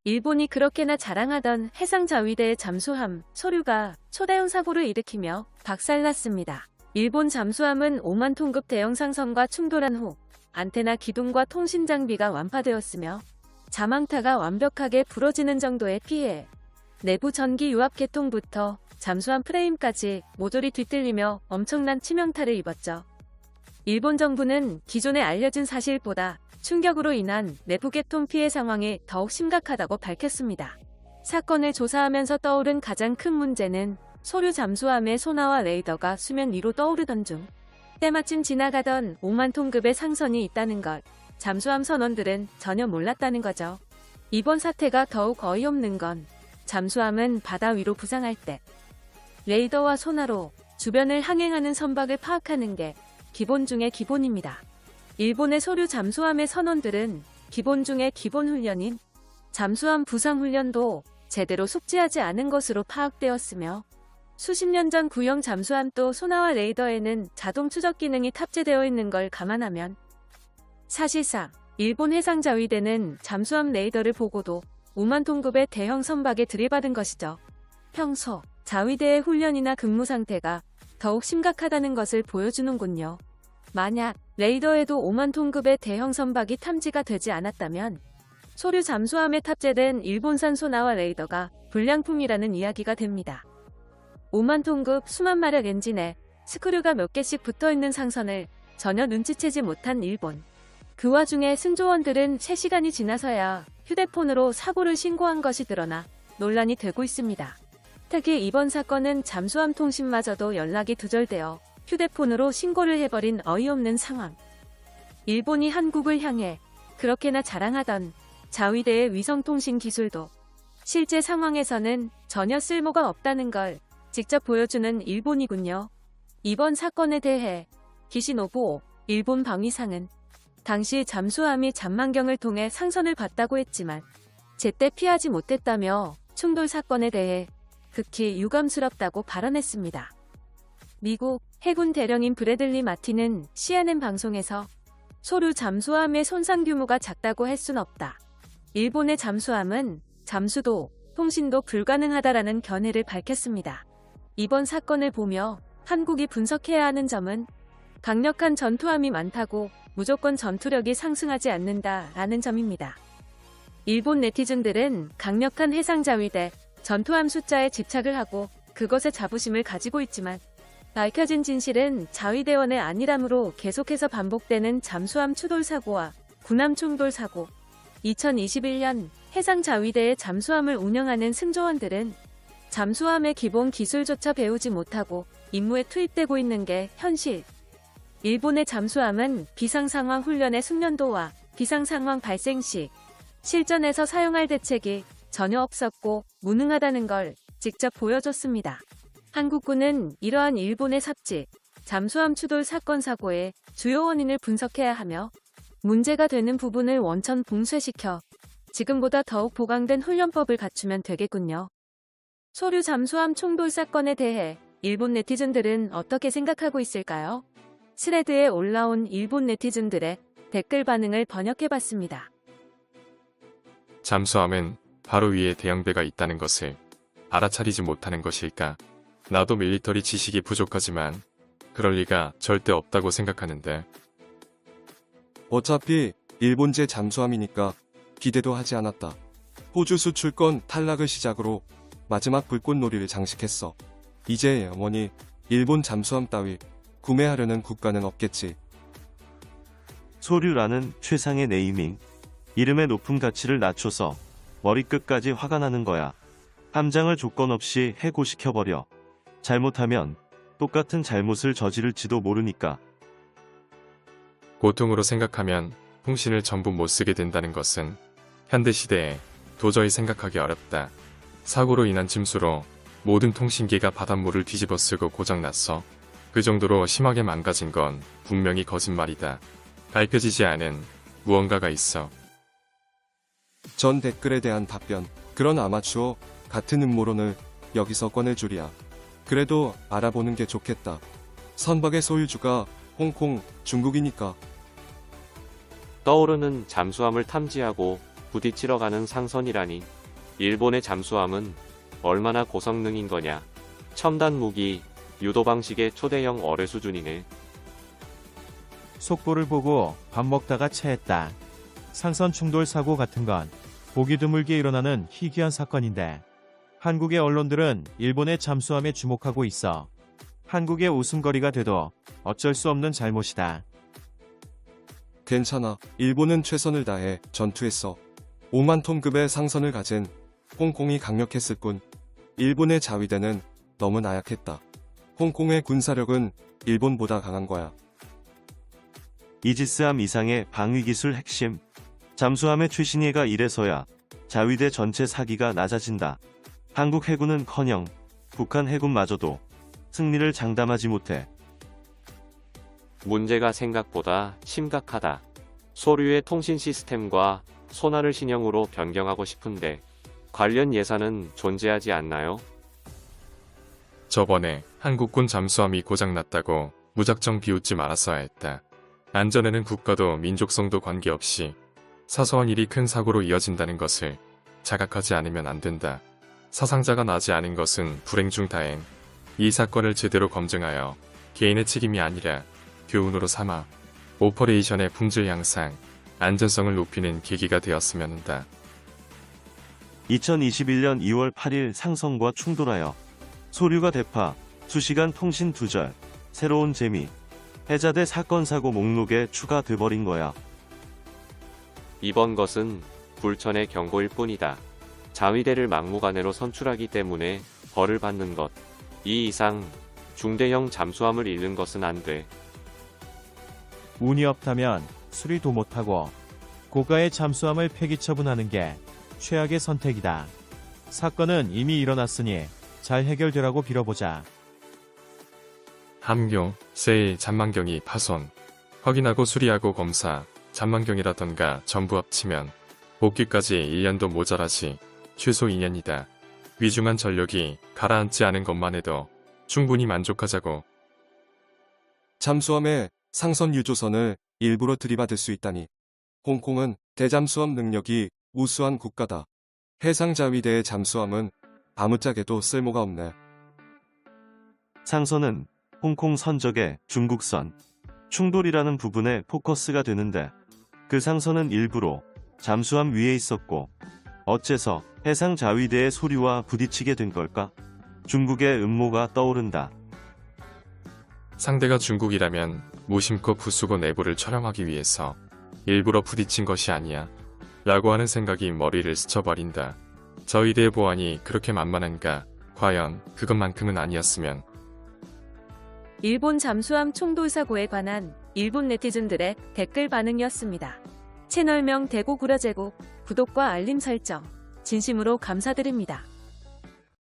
일본이 그렇게나 자랑하던 해상자위대의 잠수함 소류가 초대형 사고를 일으키며 박살났습니다. 일본 잠수함은 5만 톤급 대형 상선과 충돌한 후 안테나 기둥과 통신 장비가 완파되었으며 자망타가 완벽하게 부러지는 정도의 피해, 내부 전기 유압 개통부터 잠수함 프레임까지 모조리 뒤틀리며 엄청난 치명타를 입었죠. 일본 정부는 기존에 알려진 사실보다 충격으로 인한 내부 개통 피해 상황이 더욱 심각하다고 밝혔습니다. 사건을 조사하면서 떠오른 가장 큰 문제는 소류 잠수함의 소나와 레이더가 수면 위로 떠오르던 중 때마침 지나가던 5만 톤급의 상선이 있다는 것, 잠수함 선원들은 전혀 몰랐다는 거죠. 이번 사태가 더욱 어이없는 건 잠수함은 바다 위로 부상할 때 레이더와 소나로 주변을 항행하는 선박을 파악하는 게 기본 중의 기본입니다. 일본의 소류 잠수함의 선원들은 기본 중의 기본 훈련인 잠수함 부상 훈련도 제대로 숙지하지 않은 것으로 파악되었으며 수십 년 전 구형 잠수함도 소나와 레이더에는 자동 추적 기능이 탑재되어 있는 걸 감안하면 사실상 일본 해상자위대는 잠수함 레이더를 보고도 5만 톤급의 대형 선박에 들이받은 것이죠. 평소 자위대의 훈련이나 근무 상태가 더욱 심각하다는 것을 보여주는군요. 만약 레이더에도 5만 톤급의 대형 선박이 탐지가 되지 않았다면 소류 잠수함에 탑재된 일본산 소나와 레이더가 불량품이라는 이야기가 됩니다. 5만 톤급 수만 마력 엔진에 스크류가 몇 개씩 붙어있는 상선을 전혀 눈치채지 못한 일본. 그 와중에 승조원들은 3시간이 지나서야 휴대폰으로 사고를 신고한 것이 드러나 논란이 되고 있습니다. 특히 이번 사건은 잠수함 통신마저도 연락이 두절되어 휴대폰으로 신고를 해버린 어이없는 상황. 일본이 한국을 향해 그렇게나 자랑하던 자위대의 위성통신 기술도 실제 상황에서는 전혀 쓸모가 없다는 걸 직접 보여주는 일본이군요. 이번 사건에 대해 기시노부 일본 방위상은 당시 잠수함이 잔망경을 통해 상선을 봤다고 했지만 제때 피하지 못했다며 충돌 사건에 대해 극히 유감스럽다고 발언했습니다. 미국 해군 대령인 브래들리 마틴은 CNN 방송에서 소류 잠수함의 손상 규모가 작다고 할 순 없다. 일본의 잠수함은 잠수도, 통신도 불가능하다라는 견해를 밝혔습니다. 이번 사건을 보며 한국이 분석해야 하는 점은 강력한 전투함이 많다고 무조건 전투력이 상승하지 않는다라는 점입니다. 일본 네티즌들은 강력한 해상자위대, 전투함 숫자에 집착을 하고 그것에 자부심을 가지고 있지만 밝혀진 진실은 자위대원의 안일함으로 계속해서 반복되는 잠수함 추돌 사고와 군함 충돌 사고, 2021년 해상자위대의 잠수함을 운영하는 승조원들은 잠수함의 기본 기술조차 배우지 못하고 임무에 투입되고 있는 게 현실. 일본의 잠수함은 비상상황 훈련의 숙련도와 비상상황 발생 시 실전에서 사용할 대책이 전혀 없었고 무능하다는 걸 직접 보여줬습니다. 한국군은 이러한 일본의 삽질, 잠수함 추돌 사건 사고의 주요 원인을 분석해야 하며 문제가 되는 부분을 원천 봉쇄시켜 지금보다 더욱 보강된 훈련법을 갖추면 되겠군요. 소류 잠수함 충돌 사건에 대해 일본 네티즌들은 어떻게 생각하고 있을까요? 스레드에 올라온 일본 네티즌들의 댓글 반응을 번역해봤습니다. 잠수함은 바로 위에 대형배가 있다는 것을 알아차리지 못하는 것일까? 나도 밀리터리 지식이 부족하지만 그럴 리가 절대 없다고 생각하는데. 어차피 일본제 잠수함이니까 기대도 하지 않았다. 호주 수출권 탈락을 시작으로 마지막 불꽃놀이를 장식했어. 이제 영원히 일본 잠수함 따위 구매하려는 국가는 없겠지. 소류라는 최상의 네이밍. 이름의 높은 가치를 낮춰서 머리끝까지 화가 나는 거야. 함장을 조건 없이 해고시켜버려. 잘못하면 똑같은 잘못을 저지를지도 모르니까. 고통으로 생각하면 통신을 전부 못 쓰게 된다는 것은 현대시대에 도저히 생각하기 어렵다. 사고로 인한 침수로 모든 통신기가 바닷물을 뒤집어쓰고 고장났어. 그 정도로 심하게 망가진 건 분명히 거짓말이다. 밝혀지지 않은 무언가가 있어. 전 댓글에 대한 답변. 그런 아마추어 같은 음모론을 여기서 꺼낼 줄이야. 그래도 알아보는 게 좋겠다. 선박의 소유주가 홍콩, 중국이니까. 떠오르는 잠수함을 탐지하고 부딪히러 가는 상선이라니. 일본의 잠수함은 얼마나 고성능인 거냐. 첨단 무기, 유도 방식의 초대형 어뢰 수준이네. 속보를 보고 밥 먹다가 체했다. 상선 충돌 사고 같은 건 보기 드물게 일어나는 희귀한 사건인데 한국의 언론들은 일본의 잠수함에 주목하고 있어. 한국의 웃음거리가 돼도 어쩔 수 없는 잘못이다. 괜찮아. 일본은 최선을 다해 전투했어. 5만 톤급의 상선을 가진 홍콩이 강력했을 뿐 일본의 자위대는 너무 나약했다. 홍콩의 군사력은 일본보다 강한 거야. 이지스함 이상의 방위기술 핵심. 잠수함의 최신예가 이래서야 자위대 전체 사기가 낮아진다. 한국 해군은커녕 북한 해군마저도 승리를 장담하지 못해. 문제가 생각보다 심각하다. 소류의 통신 시스템과 소나를 신형으로 변경하고 싶은데 관련 예산은 존재하지 않나요? 저번에 한국군 잠수함이 고장났다고 무작정 비웃지 말았어야 했다. 안전에는 국가도 민족성도 관계없이 사소한 일이 큰 사고로 이어진다는 것을 자각하지 않으면 안 된다. 사상자가 나지 않은 것은 불행 중 다행. 이 사건을 제대로 검증하여 개인의 책임이 아니라 교훈으로 삼아 오퍼레이션의 품질 향상, 안전성을 높이는 계기가 되었으면 한다. 2021년 2월 8일 상선과 충돌하여 소류가 대파, 수시간 통신 두절, 새로운 재미, 해자대 사건 사고 목록에 추가돼버린 거야. 이번 것은 불천의 경고일 뿐이다. 자위대를 막무가내로 선출하기 때문에 벌을 받는 것. 이 이상 중대형 잠수함을 잃는 것은 안 돼. 운이 없다면 수리도 못하고 고가의 잠수함을 폐기 처분하는 게 최악의 선택이다. 사건은 이미 일어났으니 잘 해결되라고 빌어보자. 함교, 세일, 잔망경이 파손. 확인하고 수리하고 검사, 잔망경이라던가 전부 합치면 복귀까지 1년도 모자라지 최소 2년이다. 위중한 전력이 가라앉지 않은 것만 해도 충분히 만족하자고. 잠수함의 상선 유조선을 일부러 들이받을 수 있다니. 홍콩은 대잠수함 능력이 우수한 국가다. 해상자위대의 잠수함은 아무짝에도 쓸모가 없네. 상선은 홍콩 선적의 중국선, 충돌이라는 부분에 포커스가 되는데 그 상선은 일부러 잠수함 위에 있었고 어째서 해상자위대의 소류와 부딪히게 된 걸까? 중국의 음모가 떠오른다. 상대가 중국이라면 무심코 부수고 내부를 촬영하기 위해서 일부러 부딪힌 것이 아니야 라고 하는 생각이 머리를 스쳐버린다. 저희대의 보안이 그렇게 만만한가? 과연 그것만큼은 아니었으면. 일본 잠수함 충돌 사고에 관한 일본 네티즌들의 댓글 반응이었습니다. 채널명 대고구라제국, 구독과 알림 설정 진심으로 감사드립니다.